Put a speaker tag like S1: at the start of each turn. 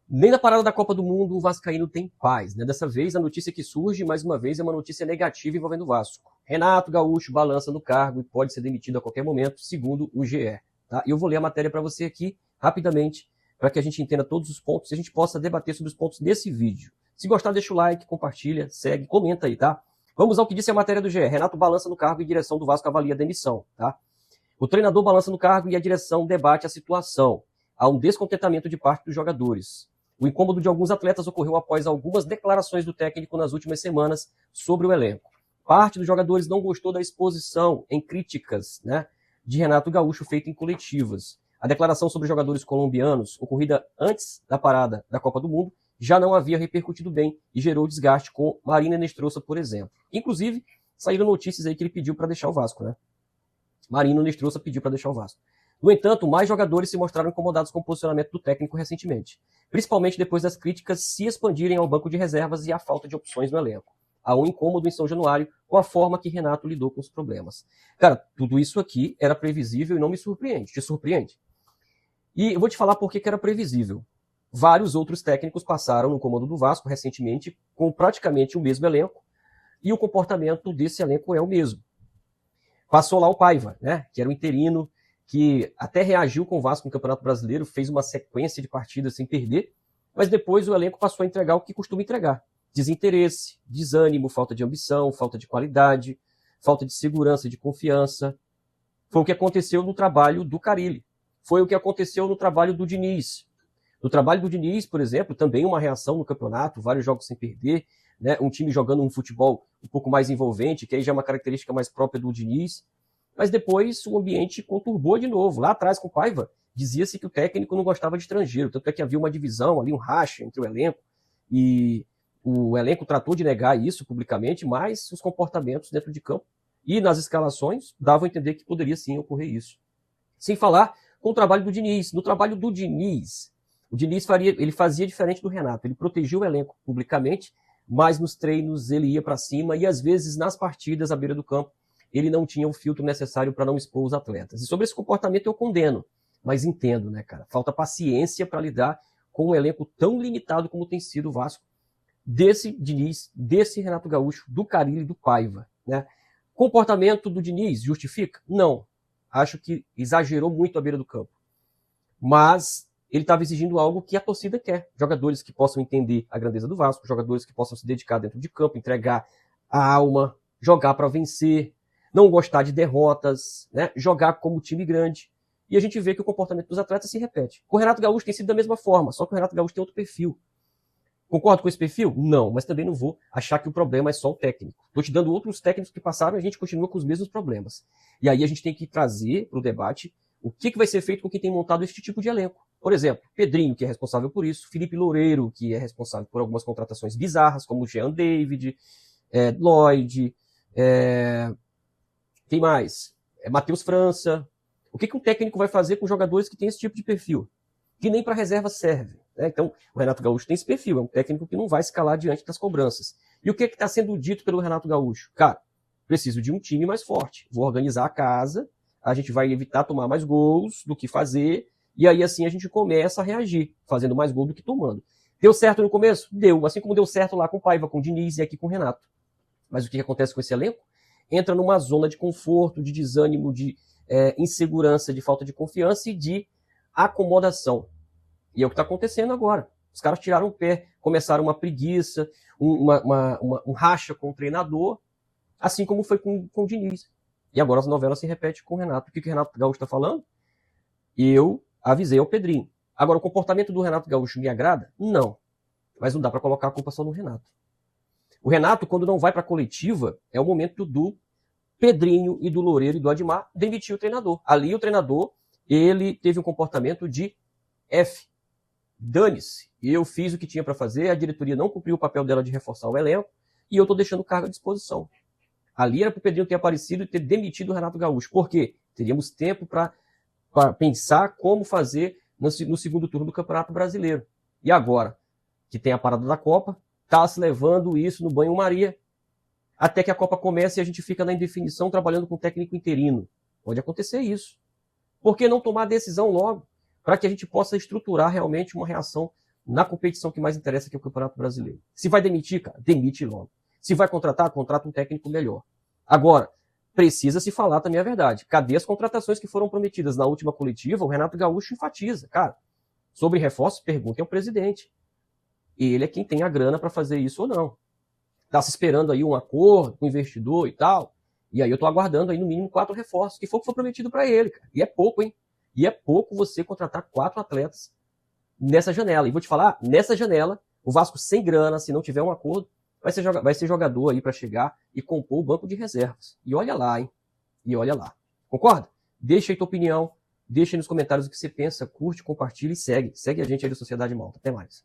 S1: Nem na parada da Copa do Mundo o vascaíno tem paz, né? Dessa vez a notícia que surge, mais uma vez, é uma notícia negativa envolvendo o Vasco. Renato Gaúcho balança no cargo e pode ser demitido a qualquer momento, segundo o GE. Tá? E eu vou ler a matéria para você aqui, rapidamente, para que a gente entenda todos os pontos e a gente possa debater sobre os pontos desse vídeo. Se gostar, deixa o like, compartilha, segue, comenta aí, tá? Vamos ao que disse a matéria do GE. Renato balança no cargo e direção do Vasco avalia a demissão, tá? O treinador balança no cargo e a direção debate a situação. Há um descontentamento de parte dos jogadores. O incômodo de alguns atletas ocorreu após algumas declarações do técnico nas últimas semanas sobre o elenco. Parte dos jogadores não gostou da exposição em críticas, né, de Renato Gaúcho feita em coletivas. A declaração sobre os jogadores colombianos, ocorrida antes da parada da Copa do Mundo, já não havia repercutido bem e gerou desgaste com Marina Nestrosa, por exemplo. Inclusive, saíram notícias aí que ele pediu para deixar o Vasco, né? Marino Nestrosa pediu para deixar o Vasco. No entanto, mais jogadores se mostraram incomodados com o posicionamento do técnico recentemente, principalmente depois das críticas se expandirem ao banco de reservas e à falta de opções no elenco. Há um incômodo em São Januário com a forma que Renato lidou com os problemas. Cara, tudo isso aqui era previsível e não me surpreende. Te surpreende? E eu vou te falar por que era previsível. Vários outros técnicos passaram no comando do Vasco recentemente com praticamente o mesmo elenco e o comportamento desse elenco é o mesmo. Passou lá o Paiva, né, que era o interino, que até reagiu com o Vasco no Campeonato Brasileiro, fez uma sequência de partidas sem perder, mas depois o elenco passou a entregar o que costuma entregar. Desinteresse, desânimo, falta de ambição, falta de qualidade, falta de segurança e de confiança. Foi o que aconteceu no trabalho do Carille. Foi o que aconteceu no trabalho do Diniz. No trabalho do Diniz, por exemplo, também uma reação no campeonato, vários jogos sem perder, né, um time jogando um futebol um pouco mais envolvente, que aí já é uma característica mais própria do Diniz. Mas depois o ambiente conturbou de novo. Lá atrás, com o Paiva, dizia-se que o técnico não gostava de estrangeiro, tanto é que havia uma divisão ali, um racha entre o elenco, e o elenco tratou de negar isso publicamente, mas os comportamentos dentro de campo e nas escalações davam a entender que poderia sim ocorrer isso. Sem falar com o trabalho do Diniz. No trabalho do Diniz, o Diniz ele fazia diferente do Renato, ele protegia o elenco publicamente, mas nos treinos ele ia para cima e às vezes nas partidas à beira do campo ele não tinha o filtro necessário para não expor os atletas. E sobre esse comportamento eu condeno, mas entendo, né, cara? Falta paciência para lidar com um elenco tão limitado como tem sido o Vasco, desse Diniz, desse Renato Gaúcho, do Carille e do Paiva, né? Comportamento do Diniz justifica? Não. Acho que exagerou muito à beira do campo. Mas ele estava exigindo algo que a torcida quer. Jogadores que possam entender a grandeza do Vasco, jogadores que possam se dedicar dentro de campo, entregar a alma, jogar para vencer, não gostar de derrotas, né? Jogar como time grande. E a gente vê que o comportamento dos atletas se repete. Com o Renato Gaúcho tem sido da mesma forma, só que o Renato Gaúcho tem outro perfil. Concordo com esse perfil? Não, mas também não vou achar que o problema é só o técnico. Estou te dando outros técnicos que passaram e a gente continua com os mesmos problemas. E aí a gente tem que trazer para o debate o que vai ser feito com quem tem montado este tipo de elenco. Por exemplo, Pedrinho, que é responsável por isso, Felipe Loureiro, que é responsável por algumas contratações bizarras, como o Jean David, Lloyd, quem mais? Matheus França. O que um técnico vai fazer com jogadores que têm esse tipo de perfil? Que nem para reserva serve. Né? Então, o Renato Gaúcho tem esse perfil, é um técnico que não vai escalar diante das cobranças. E o que está sendo dito pelo Renato Gaúcho? Cara, preciso de um time mais forte. Vou organizar a casa, a gente vai evitar tomar mais gols do que fazer, e aí assim a gente começa a reagir, fazendo mais gol do que tomando. Deu certo no começo? Deu, assim como deu certo lá com o Paiva, com o Diniz e aqui com o Renato. Mas o que acontece com esse elenco? Entra numa zona de conforto, de desânimo, de insegurança, de falta de confiança e de acomodação. E é o que está acontecendo agora. Os caras tiraram o pé, começaram uma preguiça, um racha com o treinador, assim como foi com o Diniz. E agora as novelas se repetem com o Renato. O que o Renato Gaúcho está falando? Eu avisei ao Pedrinho. Agora, o comportamento do Renato Gaúcho me agrada? Não. Mas não dá para colocar a culpa só no Renato. O Renato, quando não vai para a coletiva, é o momento do Pedrinho e do Loureiro e do Admar demitir o treinador. Ali o treinador, ele teve um comportamento de F. Dane-se. Eu fiz o que tinha para fazer, a diretoria não cumpriu o papel dela de reforçar o elenco e eu estou deixando o cargo à disposição. Ali era para o Pedrinho ter aparecido e ter demitido o Renato Gaúcho. Por quê? Teríamos tempo para pensar como fazer no segundo turno do Campeonato Brasileiro. E agora, que tem a parada da Copa, está se levando isso no banho-maria, até que a Copa comece e a gente fica na indefinição trabalhando com técnico interino. Pode acontecer isso. Por que não tomar a decisão logo? Para que a gente possa estruturar realmente uma reação na competição que mais interessa, que é o Campeonato Brasileiro. Se vai demitir, cara, demite logo. Se vai contratar, contrata um técnico melhor. Agora, precisa se falar também a verdade. Cadê as contratações que foram prometidas na última coletiva? O Renato Gaúcho enfatiza. Cara, sobre reforços, perguntem ao presidente. Ele é quem tem a grana para fazer isso ou não. Tá se esperando aí um acordo com o investidor e tal. E aí eu tô aguardando aí no mínimo 4 reforços, que foi o que foi prometido para ele, cara. E é pouco, hein? E é pouco você contratar 4 atletas nessa janela. E vou te falar, nessa janela, o Vasco sem grana, se não tiver um acordo, vai ser jogador aí para chegar e compor o banco de reservas. E olha lá, hein? E olha lá. Concorda? Deixa aí tua opinião, deixa aí nos comentários o que você pensa, curte, compartilha e segue. Segue a gente aí da Sociedade Malta. Até mais.